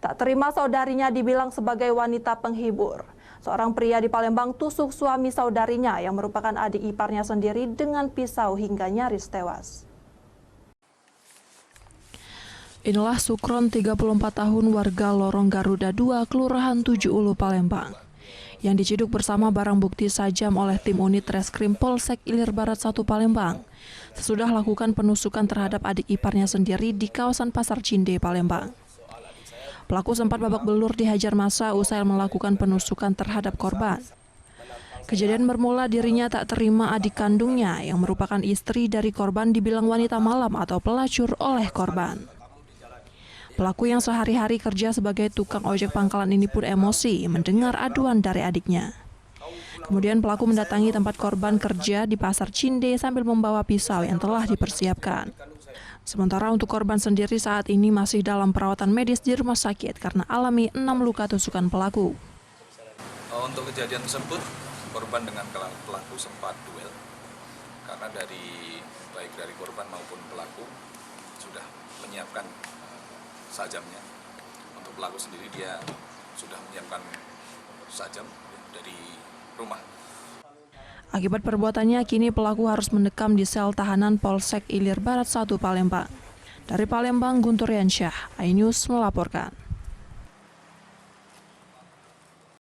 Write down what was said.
Tak terima saudarinya dibilang sebagai wanita penghibur. Seorang pria di Palembang tusuk suami saudarinya yang merupakan adik iparnya sendiri dengan pisau hingga nyaris tewas. Inilah Sukron, 34 tahun, warga Lorong Garuda 2, Kelurahan 7 Ulu, Palembang, yang diciduk bersama barang bukti sajam oleh tim unit Reskrim Polsek Ilir Barat 1 Palembang sesudah lakukan penusukan terhadap adik iparnya sendiri di kawasan Pasar Cinde, Palembang. Pelaku sempat babak belur dihajar massa usai melakukan penusukan terhadap korban. Kejadian bermula dirinya tak terima adik kandungnya yang merupakan istri dari korban dibilang wanita malam atau pelacur oleh korban. Pelaku yang sehari-hari kerja sebagai tukang ojek pangkalan ini pun emosi mendengar aduan dari adiknya. Kemudian pelaku mendatangi tempat korban kerja di Pasar Cinde sambil membawa pisau yang telah dipersiapkan. Sementara untuk korban sendiri saat ini masih dalam perawatan medis di rumah sakit karena alami 6 luka tusukan pelaku. Untuk kejadian tersebut, korban dengan pelaku sempat duel karena baik dari korban maupun pelaku sudah menyiapkan sajamnya. Untuk pelaku sendiri dia sudah menyiapkan sajam dari rumah. Akibat perbuatannya, kini pelaku harus mendekam di sel tahanan Polsek Ilir Barat 1 Palembang. Dari Palembang, Guntur Yansyah, iNews melaporkan.